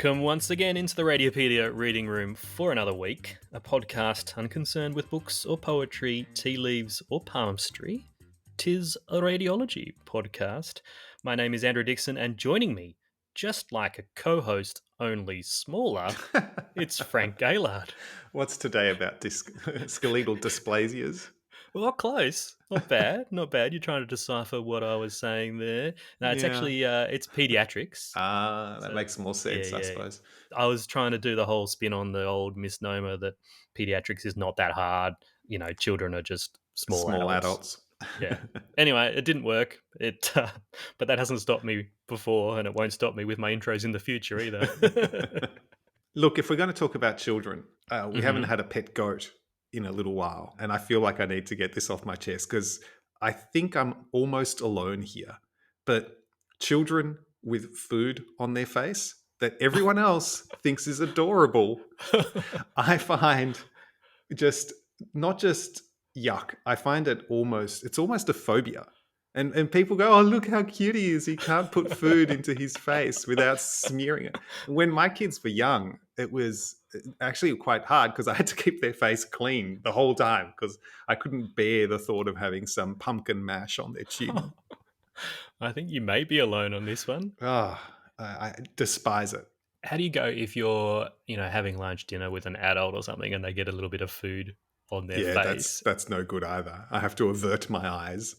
Welcome once again into the Radiopedia reading room for another week, a podcast unconcerned with books or poetry, tea leaves or palmistry. 'Tis a Radiology podcast. My name is Andrew Dixon, and joining me, just like a co-host, only smaller, it's Frank Gaylard. What's today about skeletal dysplasias? Well, close. Not bad. Not bad. You're trying to decipher what I was saying there. No, it's Yeah. actually it's pediatrics. That So makes more yeah, sense, I yeah. suppose. I was trying to do the whole spin on the old misnomer that pediatrics is not that hard. You know, children are just small Small adults. adults. Yeah. Anyway, it didn't work. But that hasn't stopped me before, and it won't stop me with my intros in the future either. Look, if we're going to talk about children, we haven't Mhm. had a pet goat in a little while. And I feel like I need to get this off my chest because I think I'm almost alone here. But children with food on their face that everyone else thinks is adorable, I find just not just yuck. I find it's almost a phobia. And people go, oh, look how cute he is. He can't put food into his face without smearing it. When my kids were young, it was actually quite hard because I had to keep their face clean the whole time because I couldn't bear the thought of having some pumpkin mash on their chin. I think you may be alone on this one. I despise it. How do you go if you're, having lunch, dinner with an adult or something, and they get a little bit of food on their Yeah, face? that's no good either. I have to avert my eyes.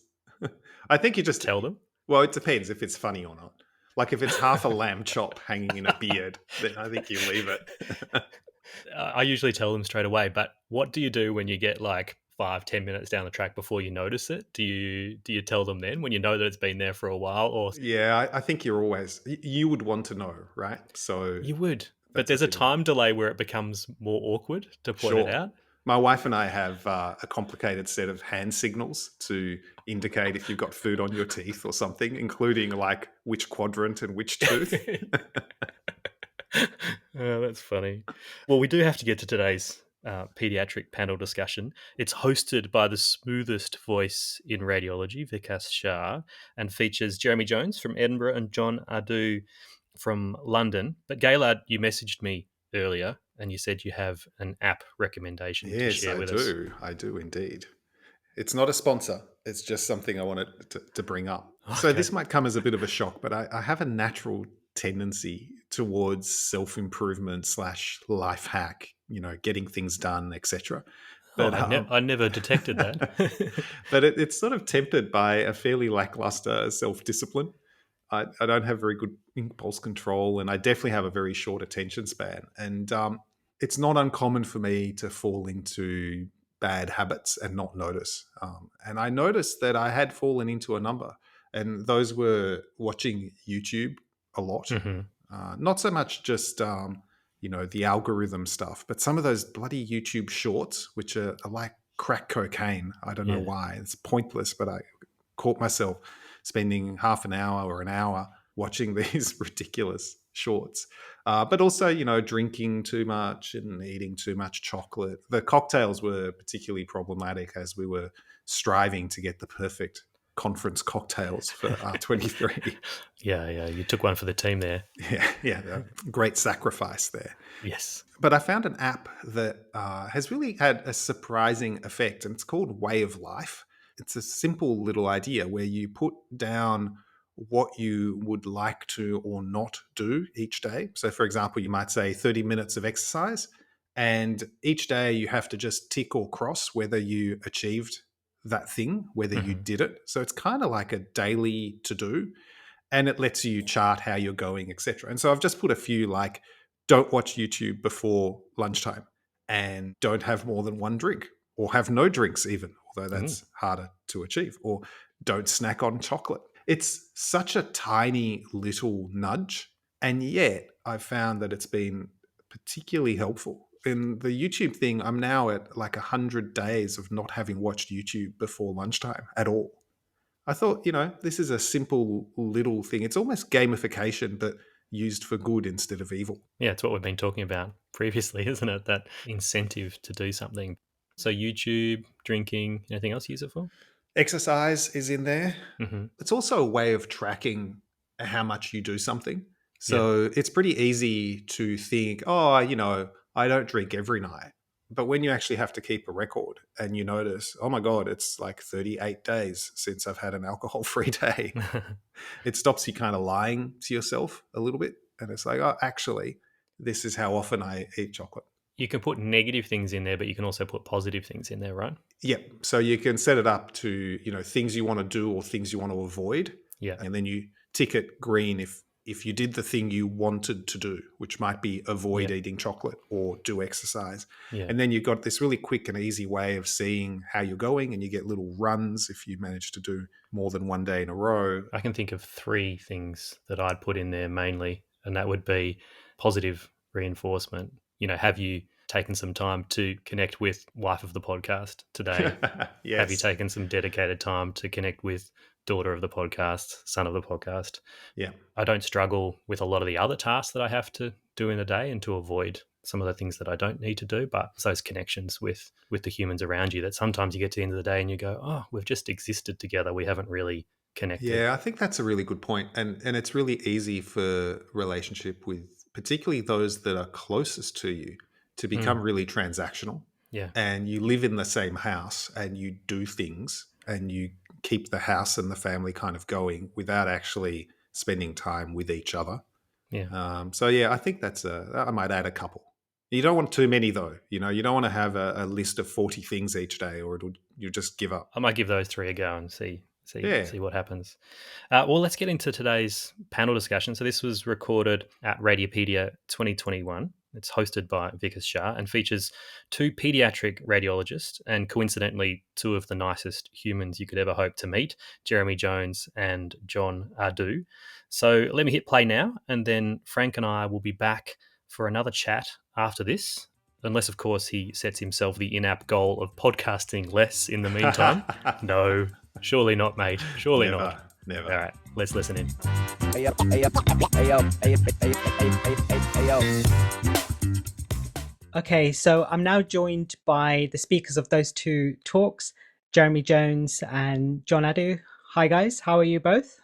I think you just Tell them. Well, it depends if it's funny or not. Like if it's half a lamb chop hanging in a beard, then I think you leave it. I usually tell them straight away. But what do you do when you get like 5-10 minutes down the track before you notice it? Do you tell them then when you know that it's been there for a while, or Yeah, I think you would want to know, right? So you would? But that's a there's a bit of time delay where it becomes more awkward to point it sure. out. My wife and I have a complicated set of hand signals to indicate if you've got food on your teeth or something, including like which quadrant and which tooth. Oh, that's funny. Well, we do have to get to today's pediatric panel discussion. It's hosted by the smoothest voice in radiology, Vikas Shah, and features Jeremy Jones from Edinburgh and John Adu from London. But Gaylard, you messaged me earlier and you said you have an app recommendation to Yes, share I with us. do. I do indeed. It's not a sponsor. It's just something I wanted to bring up. So Okay. this might come as a bit of a shock, but I have a natural tendency towards self-improvement / life hack, getting things done, etc. Oh, But I never detected that. but it's sort of tempered by a fairly lackluster self-discipline. I don't have very good impulse control, and I definitely have a very short attention span. And it's not uncommon for me to fall into bad habits and not notice. And I noticed that I had fallen into a number, and those were watching YouTube a lot. Mhm. Not so much just the algorithm stuff, but some of those bloody YouTube shorts, which are like crack cocaine. I don't know Yeah. why. It's pointless, but I caught myself spending half an hour or an hour watching these ridiculous shorts. But also, drinking too much and eating too much chocolate. The cocktails were particularly problematic as we were striving to get the perfect conference cocktails for R23. Yeah. You took one for the team there. Yeah, great sacrifice there. Yes. But I found an app that has really had a surprising effect, and it's called Way of Life. It's a simple little idea where you put down what you would like to or not do each day. So, for example, you might say 30 minutes of exercise, and each day you have to just tick or cross whether you achieved that thing, whether you Mhm. did it. So, it's kind of like a daily to do, and it lets you chart how you're going, etc. And so I've just put a few like don't watch YouTube before lunchtime and don't have more than one drink or have no drinks even, although Mm. that's harder to achieve, or don't snack on chocolate. It's such a tiny little nudge, and yet I've found that it's been particularly helpful. In the YouTube thing, I'm now at like 100 days of not having watched YouTube before lunchtime at all. I thought, this is a simple little thing. It's almost gamification, but used for good instead of evil. Yeah, it's what we've been talking about previously, isn't it? That incentive to do something. So YouTube, drinking, anything else you use it for? Exercise is in there. Hmm. It's also a way of tracking how much you do something. Yeah. So it's pretty easy to think, oh, I don't drink every night. But when you actually have to keep a record and you notice, oh my God, it's like 38 days since I've had an alcohol free day, it stops you kind of lying to yourself a little bit. And it's like, oh, actually, this is how often I eat chocolate. You can put negative things in there, but you can also put positive things in there, right? Yep. So you can set it up to, things you want to do or things you want to avoid. Yeah. And then you tick it green if you did the thing you wanted to do, which might be avoid Yeah. eating chocolate or do exercise. Yeah. And then you've got this really quick and easy way of seeing how you're going, and you get little runs if you manage to do more than one day in a row. I can think of three things that I'd put in there mainly, and that would be positive reinforcement. Have you taken some time to connect with wife of the podcast today? Have you Yes. taken some dedicated time to connect with daughter of the podcast, son of the podcast? Yeah. I don't struggle with a lot of the other tasks that I have to do in a day and to avoid some of the things that I don't need to do, but it's those connections with the humans around you that sometimes you get to the end of the day and you go, oh, we've just existed together. We haven't really connected. Yeah, I think that's a really good point. And it's really easy for relationship with particularly those that are closest to you to become Mm, really transactional. yeah. And you live in the same house and you do things and you keep the house and the family kind of going without actually spending time with each other. Yeah. So yeah, I think I might add a couple. You don't want too many though. You don't want to have a list of 40 things each day, or you just give up. I might give those three a go and see Yeah. see what happens. Well, let's get into today's panel discussion. So this was recorded at Radiopedia 2021. It's hosted by Vikas Shah and features two pediatric radiologists and coincidentally two of the nicest humans you could ever hope to meet, Jeremy Jones and John Adu. So let me hit play now, and then Frank and I will be back for another chat after this. Unless, of course, he sets himself the in-app goal of podcasting less in the meantime. No, surely not, mate. Surely not. Never, All never. right, let's listen in. Hey yo, hey yo, hey yo, hey hey hey yo. Okay, so I'm now joined by the speakers of those two talks, Jeremy Jones and John Adu. Hi guys, how are you both?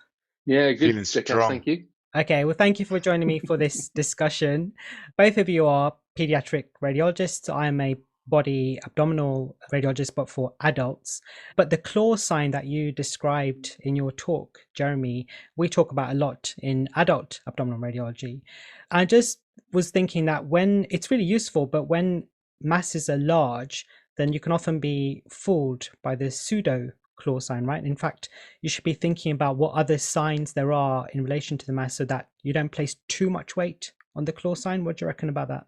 Yeah, good. Feeling Vikas, strong. thank you. Okay, well, thank you for joining me for this discussion. Both of you are pediatric radiologists. I am a body abdominal radiologist, but for adults. But the claw sign that you described in your talk, Jeremy, we talk about a lot in adult abdominal radiology. I just was thinking that when it's really useful, but when masses are large, then you can often be fooled by the pseudo claw sign, right? In fact, you should be thinking about what other signs there are in relation to the mass so that you don't place too much weight on the claw sign. What do you reckon about that?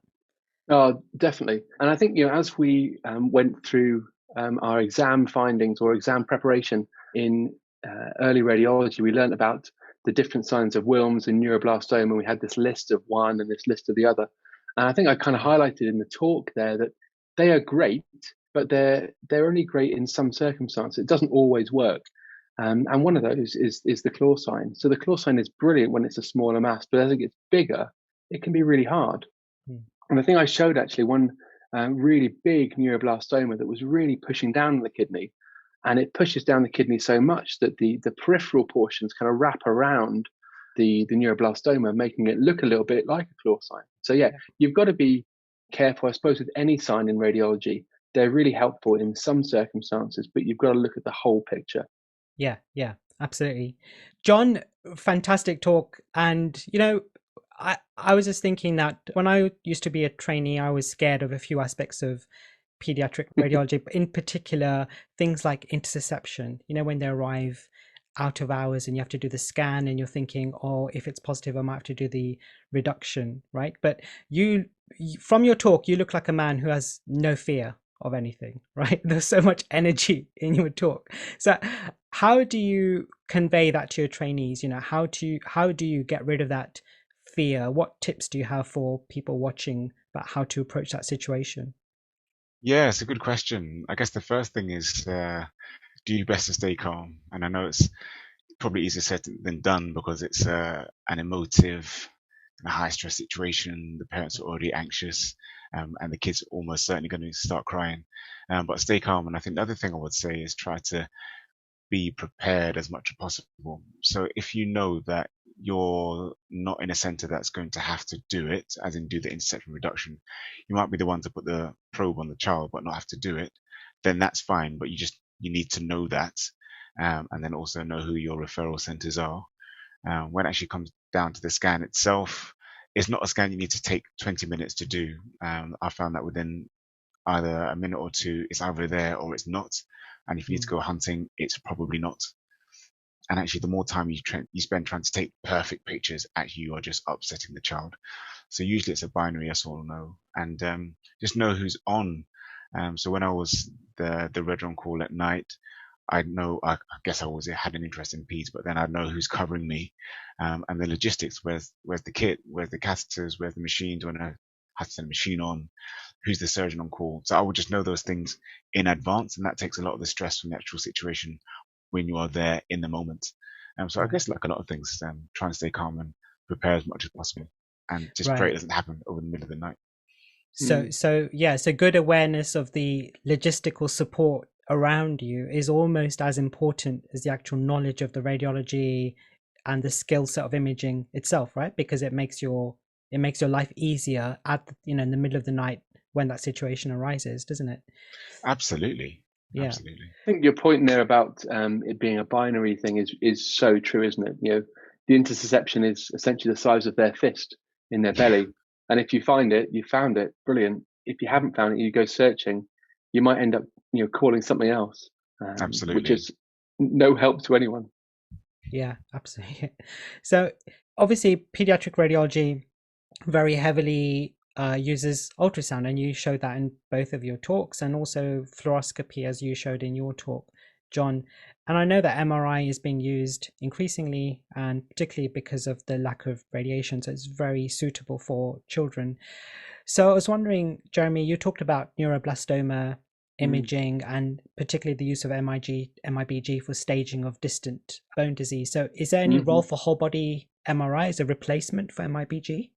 Oh, definitely. And I think, as we went through our exam findings or exam preparation in early radiology, we learned about the different signs of Wilms and neuroblastoma. We had this list of one and this list of the other. And I think I kind of highlighted in the talk there that they are great, but they're only great in some circumstances. It doesn't always work. And one of those is the claw sign. So the claw sign is brilliant when it's a smaller mass, but as it gets bigger, it can be really hard. And I think I showed actually one really big neuroblastoma that was really pushing down the kidney. And it pushes down the kidney so much that the peripheral portions kind of wrap around the neuroblastoma, making it look a little bit like a claw sign. So yeah, you've got to be careful, I suppose, with any sign in radiology. They're really helpful in some circumstances, but you've got to look at the whole picture. Yeah, absolutely. John, fantastic talk. And, I was just thinking that when I used to be a trainee, I was scared of a few aspects of pediatric radiology, but in particular, things like interception, when they arrive out of hours and you have to do the scan and you're thinking, oh, if it's positive, I might have to do the reduction, right? But from your talk, you look like a man who has no fear of anything, right? There's so much energy in your talk. So how do you convey that to your trainees? How do you get rid of that fear? What tips do you have for people watching about how to approach that situation? Yeah, it's a good question. I guess the first thing is do your best to stay calm. And I know it's probably easier said than done because it's an emotive and a high stress situation. The parents are already anxious, and the kids are almost certainly going to start crying. But stay calm. And I think the other thing I would say is try to be prepared as much as possible. So if you know that you're not in a center that's going to have to do it, as in do the interception reduction. You might be the one to put the probe on the child, but not have to do it. Then that's fine. But you need to know that, and then also know who your referral centers are. When it actually comes down to the scan itself, it's not a scan you need to take 20 minutes to do. I found that within either a minute or two, it's either there or it's not. And if you need to go hunting, it's probably not. And actually, the more time you spend trying to take perfect pictures, actually you are just upsetting the child. So usually it's a binary yes or no, and just know who's on. So when I was the Red on call at night, I guess I always had an interest in peds, but then I'd know who's covering me, and the logistics. Where's the kit? Where's the catheters? Where's the machines? When I have to send a machine on, who's the surgeon on call? So I would just know those things in advance, and that takes a lot of the stress from the actual situation when you are there in the moment. So I guess like a lot of things, try and stay calm and prepare as much as possible, and just pray it doesn't happen over the middle of the night. So good awareness of the logistical support around you is almost as important as the actual knowledge of the radiology and the skill set of imaging itself, right? Because it makes your life easier in the middle of the night when that situation arises, doesn't it? Absolutely. Yeah. Absolutely. I think your point there about it being a binary thing is so true, isn't it? The interception is essentially the size of their fist in their belly. And if you find it, you found it, brilliant. If you haven't found it, you go searching, you might end up, calling something else, Absolutely. which is no help to anyone. Yeah, absolutely. So obviously pediatric radiology very heavily uses ultrasound, and you showed that in both of your talks, and also fluoroscopy as you showed in your talk, John. And I know that MRI is being used increasingly, and particularly because of the lack of radiation, so it's very suitable for children. So I was wondering, Jeremy, you talked about neuroblastoma imaging and particularly the use of MIBG for staging of distant bone disease. So is there any role for whole body MRI as a replacement for MIBG?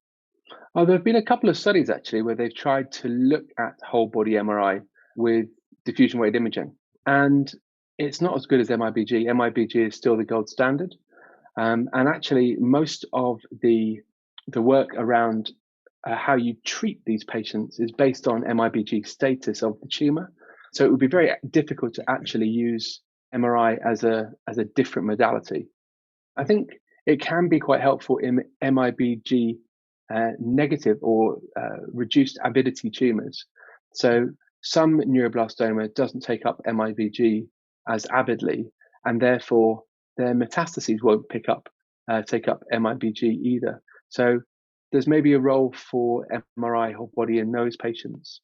There have been a couple of studies actually where they've tried to look at whole body MRI with diffusion weighted imaging, and it's not as good as MIBG. MIBG is still the gold standard, and actually most of the work around how you treat these patients is based on MIBG status of the tumor. So it would be very difficult to actually use MRI as a different modality. I think it can be quite helpful in MIBG negative or reduced avidity tumors. So some neuroblastoma doesn't take up MIBG as avidly, and therefore their metastases won't take up MIBG either. So there's maybe a role for MRI whole body in those patients,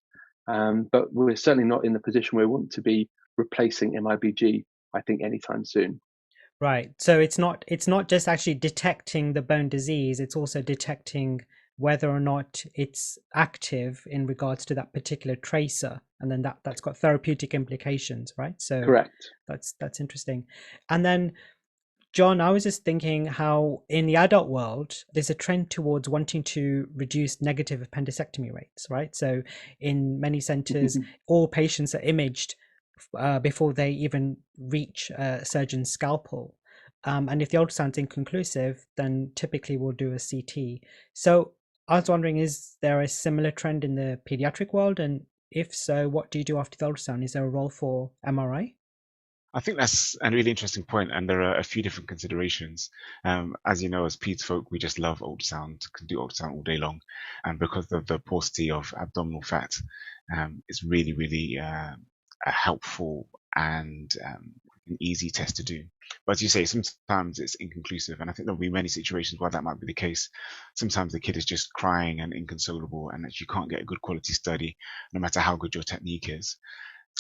but we're certainly not in the position where we want to be replacing MIBG, I think, anytime soon. Right. So it's not just actually detecting the bone disease, it's also detecting whether or not it's active in regards to that particular tracer, and then that's got therapeutic implications, right? So correct. That's interesting. And then John, I was just thinking how in the adult world there's a trend towards wanting to reduce negative appendicectomy rates, right? So in many centers, all patients are imaged before they even reach a surgeon's scalpel. And if the ultrasound's inconclusive, then typically we'll do a CT. So I was wondering, is there a similar trend in the pediatric world? And if so, what do you do after the ultrasound? Is there a role for MRI? I think that's a really interesting point, and there are a few different considerations. As you know, as peds folk, we just love ultrasound, can do ultrasound all day long, and because of the paucity of abdominal fat, it's really, really a helpful and an easy test to do. But as you say, sometimes it's inconclusive, and I think there'll be many situations where that might be the case. Sometimes the kid is just crying and inconsolable, and that you can't get a good quality study, no matter how good your technique is.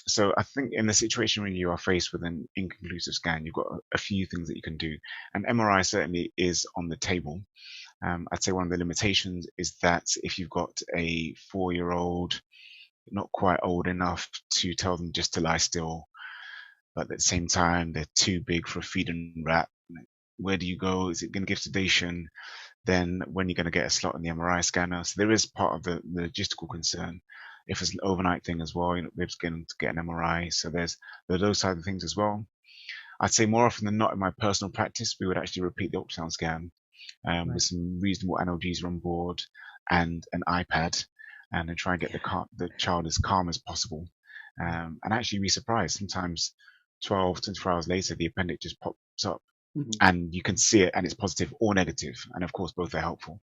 So I think in the situation when you are faced with an inconclusive scan, you've got a few things that you can do, and MRI certainly is on the table. I'd say one of the limitations is that if you've got a 4-year-old, not quite old enough to tell them just to lie still, but at the same time they're too big for a feeding rat, where do you go? Is it going to give sedation? Then when you're going to get a slot in the MRI scanner? So there is part of the logistical concern. If it's an overnight thing as well, we're just going to get an MRI. So there's those side of things as well. I'd say more often than not in my personal practice, we would actually repeat the ultrasound scan with some reasonable analgesia on board and an iPad, and then try and get the child as calm as possible. And actually be surprised. Sometimes 12, 24 hours later, the appendix just pops up, and you can see it, and it's positive or negative. And of course, both are helpful.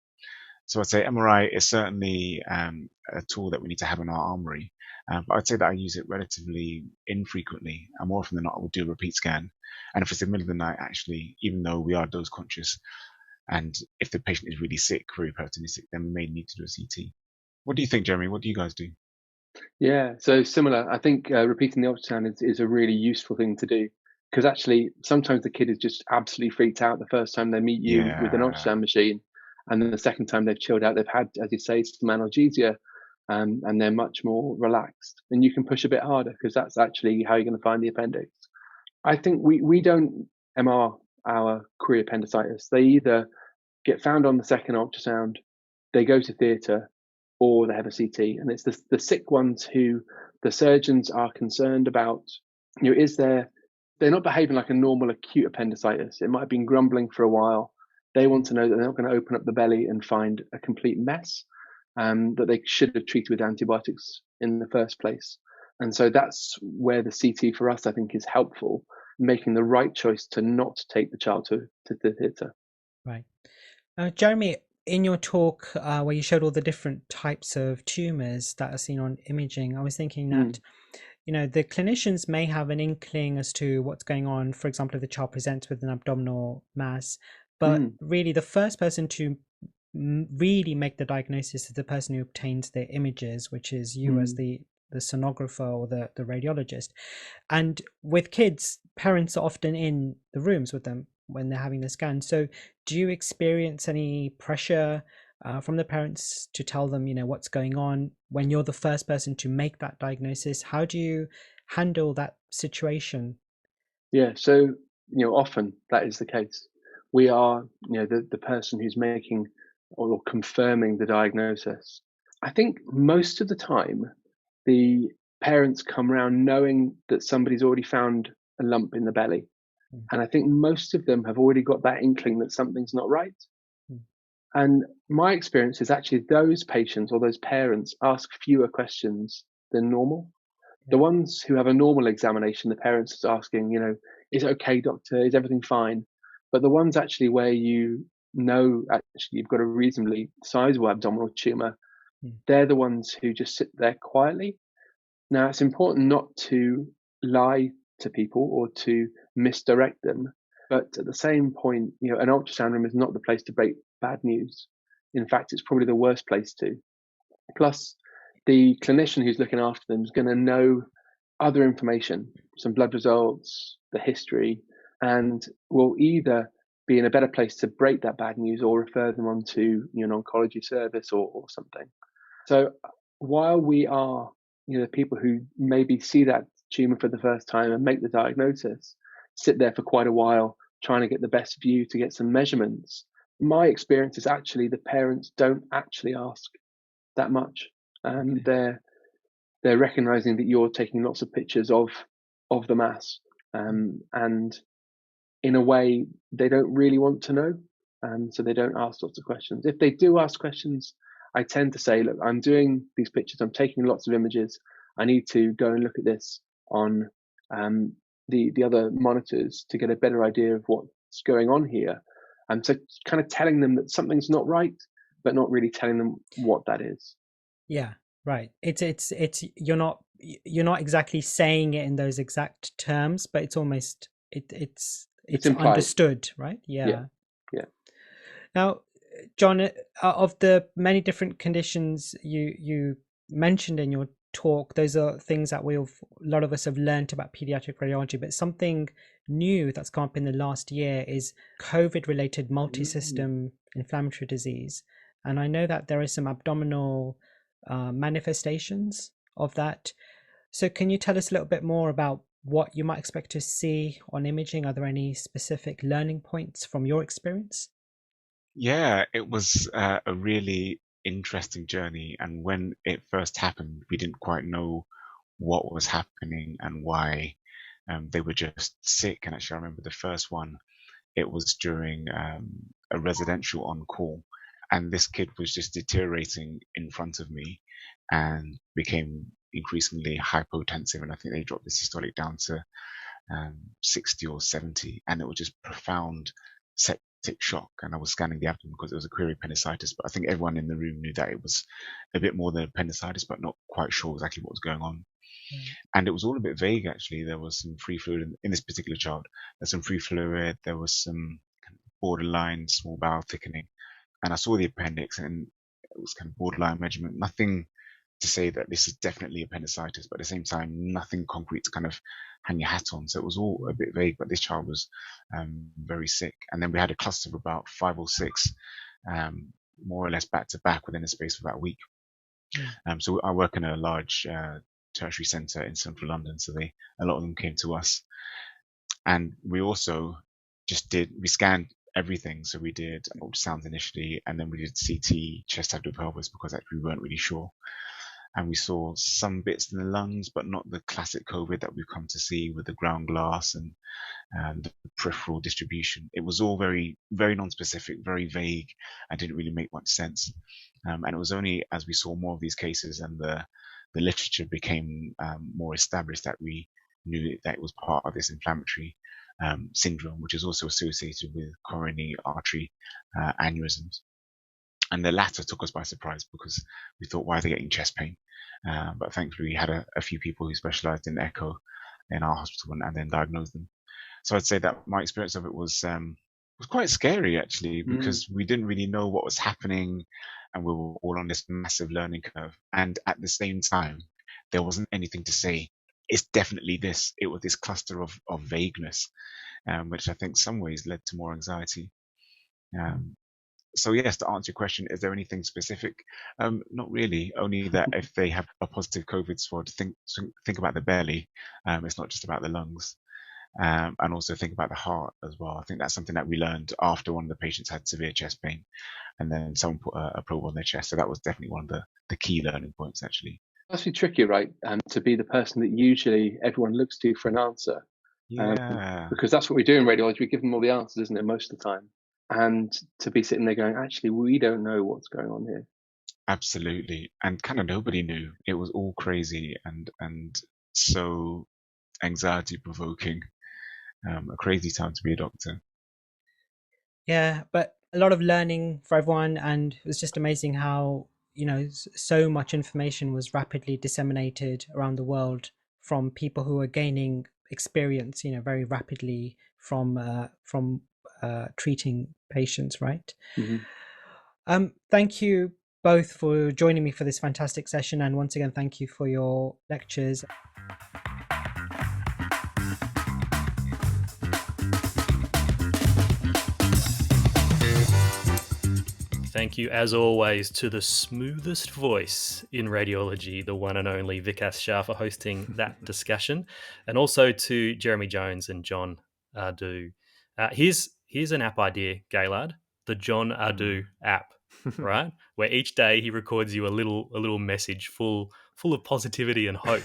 So I'd say MRI is certainly a tool that we need to have in our armory. But I'd say that I use it relatively infrequently. And more often than not, I will do a repeat scan. And if it's the middle of the night, actually, even though we are dose conscious, and if the patient is really sick, very peritonistic, then we may need to do a CT. What do you think, Jeremy? What do you guys do? Yeah, so similar. I think repeating the ultrasound is a really useful thing to do, because actually sometimes the kid is just absolutely freaked out the first time they meet you with an ultrasound machine, and then the second time they've chilled out, they've had, as you say, some analgesia, and they're much more relaxed. And you can push a bit harder, because that's actually how you're going to find the appendix. I think we don't MR our query appendicitis. They either get found on the second ultrasound, they go to theatre, or they have a CT. And it's the sick ones who the surgeons are concerned about. They're not behaving like a normal acute appendicitis. It might have been grumbling for a while. They want to know that they're not going to open up the belly and find a complete mess, that they should have treated with antibiotics in the first place. And so that's where the CT for us, I think, is helpful, making the right choice to not take the child to the theatre. Right. Jeremy, in your talk where you showed all the different types of tumours that are seen on imaging, I was thinking that the clinicians may have an inkling as to what's going on. For example, if the child presents with an abdominal mass, but really the first person to really make the diagnosis is the person who obtains the images, which is you as the sonographer or the radiologist. And with kids, parents are often in the rooms with them when they're having the scan. So do you experience any pressure from the parents to tell them, what's going on when you're the first person to make that diagnosis? How do you handle that situation? Yeah, so, often that is the case. We are, the person who's making or confirming the diagnosis. I think most of the time, the parents come around knowing that somebody's already found a lump in the belly. And I think most of them have already got that inkling that something's not right. And my experience is actually those patients or those parents ask fewer questions than normal. The ones who have a normal examination, the parents are asking, is it okay, doctor? Is everything fine? But the ones actually where actually you've got a reasonably sizable abdominal tumor, they're the ones who just sit there quietly. Now, it's important not to lie to people or to misdirect them. But at the same point, an ultrasound room is not the place to break bad news. In fact, it's probably the worst place to. Plus, the clinician who's looking after them is going to know other information, some blood results, the history, and will either be in a better place to break that bad news or refer them on to an oncology service or something. So while we are the people who maybe see that tumor for the first time and make the diagnosis, sit there for quite a while trying to get the best view to get some measurements, my experience is actually the parents don't actually ask that much. They're recognizing that you're taking lots of pictures of the mass, and in a way they don't really want to know, so they don't ask lots of questions. If they do ask questions, I tend to say, look, I'm doing these pictures, I'm taking lots of images, I need to go and look at this on the other monitors to get a better idea of what's going on here. And so kind of telling them that something's not right, but not really telling them what that is. Yeah, right. It's you're not exactly saying it in those exact terms, but it's almost it's understood, right? Yeah. Now, John, of the many different conditions you mentioned in your talk, those are things that a lot of us have learned about pediatric radiology, but something new that's come up in the last year is COVID-related multisystem inflammatory disease. And I know that there are some abdominal manifestations of that. So can you tell us a little bit more about what you might expect to see on imaging? Are there any specific learning points from your experience? Yeah, it was a really interesting journey. And when it first happened, we didn't quite know what was happening and why. They were just sick. And actually, I remember the first one, it was during a residential on call, and this kid was just deteriorating in front of me and became increasingly hypotensive, and I think they dropped the systolic down to 60 or 70, and it was just profound septic shock. And I was scanning the abdomen because it was a query appendicitis, but I think everyone in the room knew that it was a bit more than appendicitis, but not quite sure exactly what was going on. And it was all a bit vague, actually. There was some free fluid in this particular child. There's some free fluid. There was some borderline small bowel thickening. And I saw the appendix, and it was kind of borderline measurement. Nothing to say that this is definitely appendicitis, but at the same time, nothing concrete to kind of hang your hat on. So it was all a bit vague, but this child was very sick. And then we had a cluster of about 5 or 6, more or less back to back within a space of about a week. So I work in a large tertiary centre in central London, so a lot of them came to us. And we also we scanned everything. So we did ultrasounds initially, and then we did CT, chest, abdomen, pelvis, because actually we weren't really sure. And we saw some bits in the lungs, but not the classic COVID that we've come to see with the ground glass and the peripheral distribution. It was all very, very non-specific, very vague, and didn't really make much sense. And it was only as we saw more of these cases and the literature became more established that we knew that it was part of this inflammatory syndrome, which is also associated with coronary artery aneurysms. And the latter took us by surprise because we thought, why are they getting chest pain? But thankfully, we had a few people who specialized in echo in our hospital and then diagnosed them. So I'd say that my experience of it was quite scary, actually, because we didn't really know what was happening, and we were all on this massive learning curve. And at the same time, there wasn't anything to say, it's definitely this. It was this cluster of vagueness, which I think in some ways led to more anxiety. So yes, to answer your question, is there anything specific? Not really, only that if they have a positive COVID swab, think about the belly. It's not just about the lungs. And also think about the heart as well. I think that's something that we learned after one of the patients had severe chest pain, and then someone put a probe on their chest. So that was definitely one of the key learning points, actually. Must be tricky, right? To be the person that usually everyone looks to for an answer. Yeah. Because that's what we do in radiology. We give them all the answers, isn't it, most of the time? And to be sitting there going, actually, we don't know what's going on here. Absolutely. And kind of nobody knew. It was all crazy and so anxiety provoking. A crazy time to be a doctor. Yeah, but a lot of learning for everyone, and it was just amazing how, so much information was rapidly disseminated around the world from people who are gaining experience, very rapidly from treating patients, right? Thank you both for joining me for this fantastic session, and once again, thank you for your lectures. Thank you, as always, to the smoothest voice in radiology, the one and only Vikas Shah, for hosting that discussion, and also to Jeremy Jones and John Ardou. Here's an app idea, Gaylard, the John Ardou app, right? Where each day he records you a little message full of positivity and hope.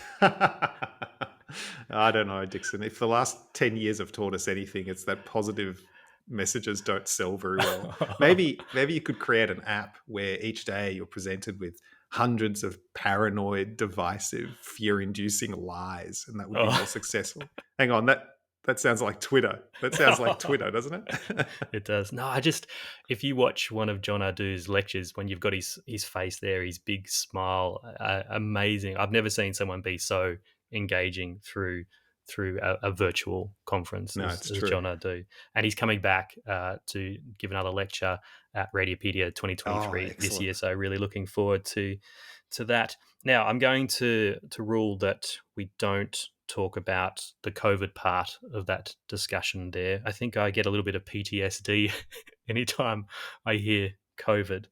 I don't know, Dixon. If the last 10 years have taught us anything, it's that positive messages don't sell very well. Maybe you could create an app where each day you're presented with hundreds of paranoid, divisive, fear-inducing lies, and that would be more successful. Hang on, that sounds like Twitter. That sounds like Twitter, doesn't it? It does. No, if you watch one of John Ardou's lectures, when you've got his face there, his big smile, amazing. I've never seen someone be so engaging through a virtual conference as John Ardou. And he's coming back to give another lecture at Radiopedia 2023 this year. So really looking forward to that. Now, I'm going to rule that we don't talk about the COVID part of that discussion there. I think I get a little bit of PTSD anytime I hear COVID,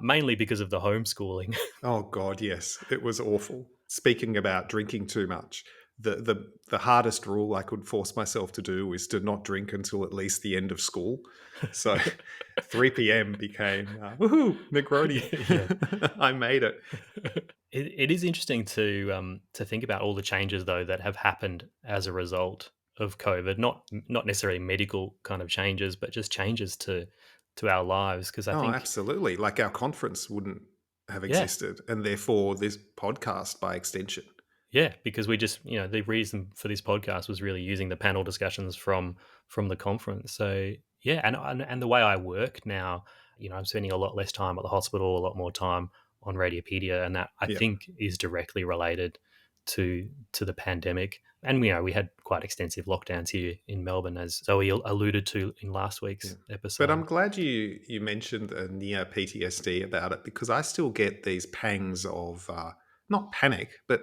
mainly because of the homeschooling. Oh, God, yes. It was awful. Speaking about drinking too much, the hardest rule I could force myself to do is to not drink until at least the end of school. So 3 p.m. became, woohoo, Negroni. Yeah. I made it. It is interesting to think about all the changes, though, that have happened as a result of COVID. Not necessarily medical kind of changes, but just changes to to our lives, because I Oh, think, absolutely. Like our conference wouldn't have yeah, existed, and therefore this podcast by extension. yeah, because we just, the reason for this podcast was really using the panel discussions from the conference. So yeah, and the way I work now, I'm spending a lot less time at the hospital, a lot more time on Radiopedia, and that I Yeah. think is directly related to the pandemic. And we had quite extensive lockdowns here in Melbourne, as Zoe alluded to in last Yeah. week's But I'm episode. glad you mentioned a near PTSD about it, because I still get these pangs of not panic, but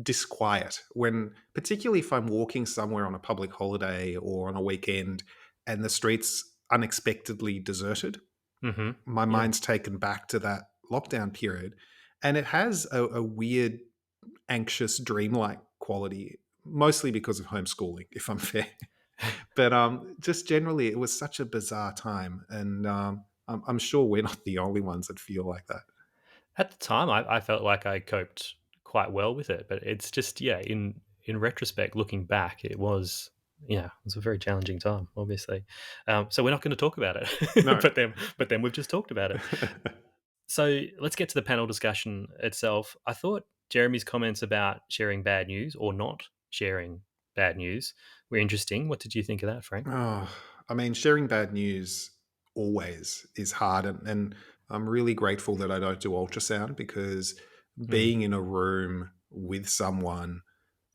disquiet when, particularly if I'm walking somewhere on a public holiday or on a weekend and the streets unexpectedly deserted. Hmm. My Yeah. mind's taken back to that lockdown period, and it has a weird, anxious, dreamlike quality, mostly because of homeschooling, if I'm fair. But just generally, it was such a bizarre time, and I'm sure we're not the only ones that feel like that. At the time, I felt like I coped quite well with it, but it's just, yeah, in retrospect, looking back, it was a very challenging time, obviously. So we're not going to talk about it, No. but then we've just talked about it. So let's get to the panel discussion itself. I thought Jeremy's comments about sharing bad news or not sharing bad news were interesting. What did you think of that, Frank? Oh, I mean, sharing bad news always is hard, and I'm really grateful that I don't do ultrasound, because Mm, being in a room with someone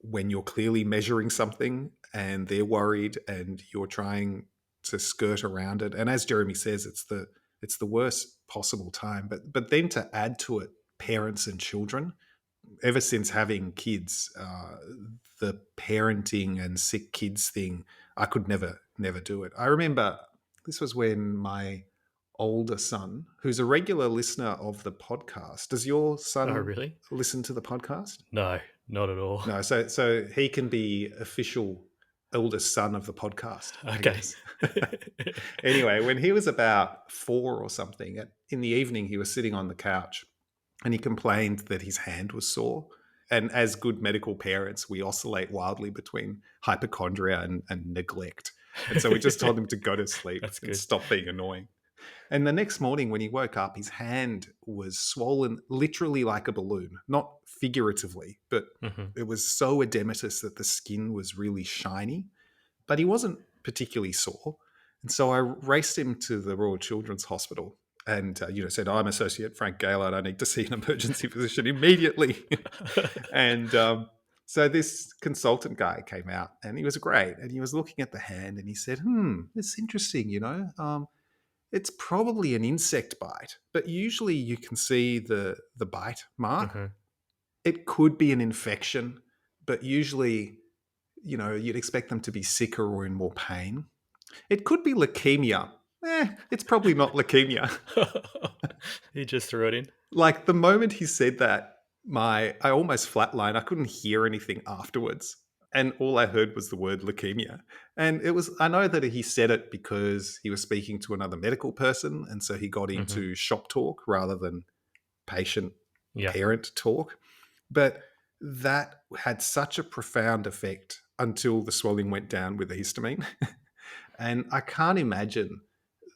when you're clearly measuring something and they're worried and you're trying to skirt around it, and as Jeremy says, it's the worst possible time. But then to add to it, parents and children, ever since having kids, the parenting and sick kids thing, I could never do it. I remember this was when my older son, who's a regular listener of the podcast. Does your oh, son really? listen to the podcast? No, not at all. No, so he can be official eldest son of the podcast, I Okay. guess. Anyway, when he was about 4 or something, in the evening, he was sitting on the couch and he complained that his hand was sore. And as good medical parents, we oscillate wildly between hypochondria and neglect. And so we just told him to go to sleep That's and good. stop being annoying. And the next morning, when he woke up, his hand was swollen literally like a balloon, not figuratively, but Hmm. it was so edematous that the skin was really shiny. But he wasn't particularly sore. And so I raced him to the Royal Children's Hospital and said, I'm Associate Frank Gaylord. I need to see an emergency physician immediately. And so this consultant guy came out, and he was great. And he was looking at the hand and he said, it's interesting, it's probably an insect bite, but usually you can see the bite mark. Hmm. It could be an infection, but usually, you'd expect them to be sicker or in more pain. It could be leukemia. It's probably not leukemia. He just threw it in. Like the moment he said that, I almost flatlined. I couldn't hear anything afterwards. And all I heard was the word leukemia. And I know that he said it because he was speaking to another medical person. And so he got Hmm. into shop talk rather than patient Yeah. parent talk. But that had such a profound effect until the swelling went down with the histamine. And I can't imagine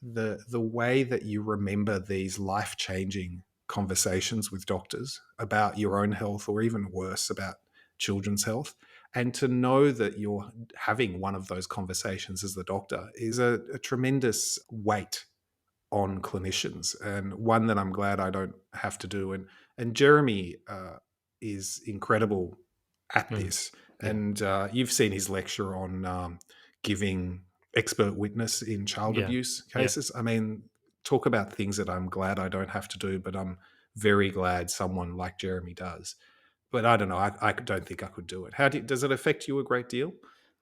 the way that you remember these life-changing conversations with doctors about your own health, or even worse, about children's health. And to know that you're having one of those conversations as the doctor is a tremendous weight on clinicians, and one that I'm glad I don't have to do. And Jeremy is incredible at Mm. this. Yeah. And you've seen his lecture on giving expert witness in child Yeah. abuse Yeah. cases. I mean, talk about things that I'm glad I don't have to do, but I'm very glad someone like Jeremy does. But I don't know. I don't think I could do it. Does it affect you a great deal?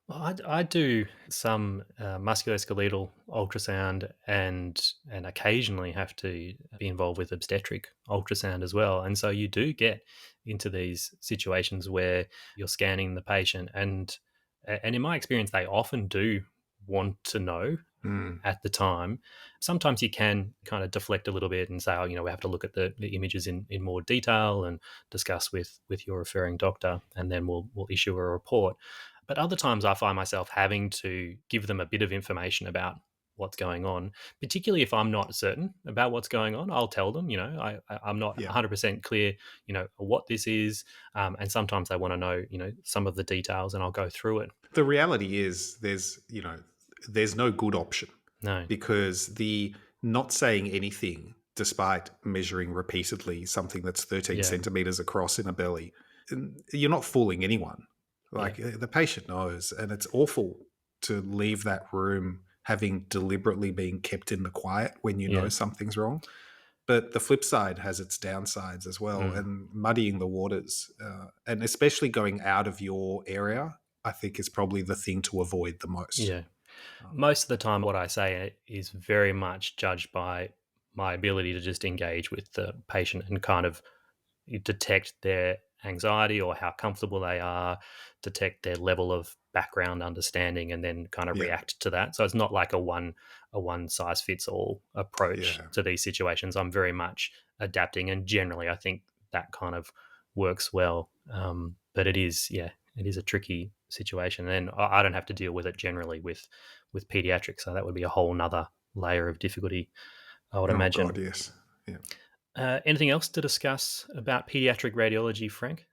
Well, I do some musculoskeletal ultrasound, and occasionally have to be involved with obstetric ultrasound as well. And so you do get into these situations where you're scanning the patient, and in my experience, they often do want to know Mm, at the time. Sometimes you can kind of deflect a little bit and say, oh, we have to look at the images in more detail and discuss with your referring doctor, and then we'll issue a report. But other times I find myself having to give them a bit of information about what's going on, particularly if I'm not certain about what's going on. I'll tell them, I'm not 100% clear, what this is. And sometimes they want to know, some of the details, and I'll go through it. The reality is there's no good option. No. Because the not saying anything, despite measuring repeatedly something that's 13 centimeters across in a belly, you're not fooling anyone. The patient knows, and it's awful to leave that room having deliberately been kept in the quiet when you know something's wrong. But the flip side has its downsides as well, and muddying the waters, and especially going out of your area, I think is probably the thing to avoid the most. Yeah. Most of the time, what I say is very much judged by my ability to just engage with the patient and kind of detect their anxiety or how comfortable they are, detect their level of background understanding, and then kind of react to that. So it's not like a one size fits all approach to these situations. I'm very much adapting, and generally I think that kind of works well. But it is a tricky situation, and I don't have to deal with it generally with pediatrics, so that would be a whole nother layer of difficulty, I would imagine. God, yes. Yeah. Anything else to discuss about pediatric radiology, Frank?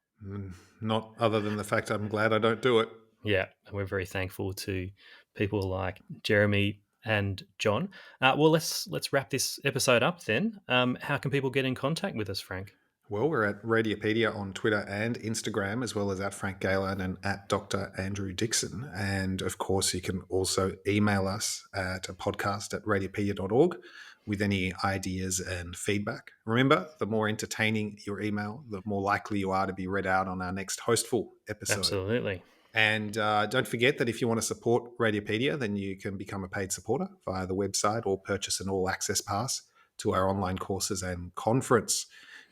Not other than the fact I'm glad I don't do it. Yeah, and we're very thankful to people like Jeremy and John. Well, let's wrap this episode up then. How can people get in contact with us, Frank? Well, we're at Radiopedia on Twitter and Instagram, as well as at Frank Gaylard and at Dr. Andrew Dixon. And of course, you can also email us at a podcast@radiopedia.org with any ideas and feedback. Remember, the more entertaining your email, the more likely you are to be read out on our next Hostful episode. Absolutely. And don't forget that if you want to support Radiopedia, then you can become a paid supporter via the website or purchase an all-access pass to our online courses and conference.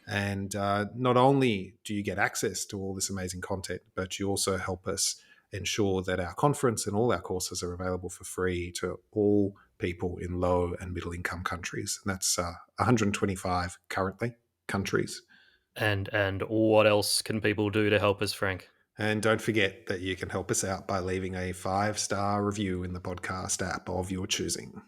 And not only do you get access to all this amazing content, but you also help us ensure that our conference and all our courses are available for free to all people in low and middle income countries. And that's 125 currently countries. And what else can people do to help us, Frank? And don't forget that you can help us out by leaving a 5-star review in the podcast app of your choosing.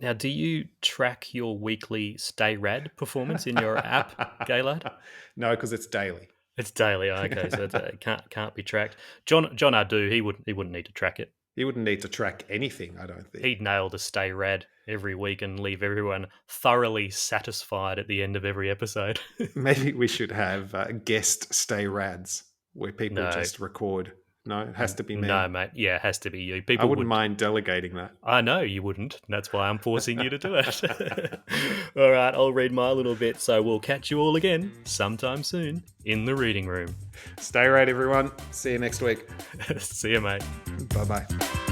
Now, do you track your weekly Stay Rad performance in your app, Gaylard? No, because it's daily. It's daily. Okay, so it can't be tracked. John Ardu, he wouldn't need to track it. He wouldn't need to track anything, I don't think. He'd nail the Stay Rad every week and leave everyone thoroughly satisfied at the end of every episode. Maybe we should have guest Stay Rads where people just record. No, it has to be me. No, mate. Yeah, it has to be you. I wouldn't mind delegating that. I know you wouldn't. That's why I'm forcing you to do it. All right, I'll read my little bit. So we'll catch you all again sometime soon in the reading room. Stay right, everyone. See you next week. See you, mate. Bye-bye.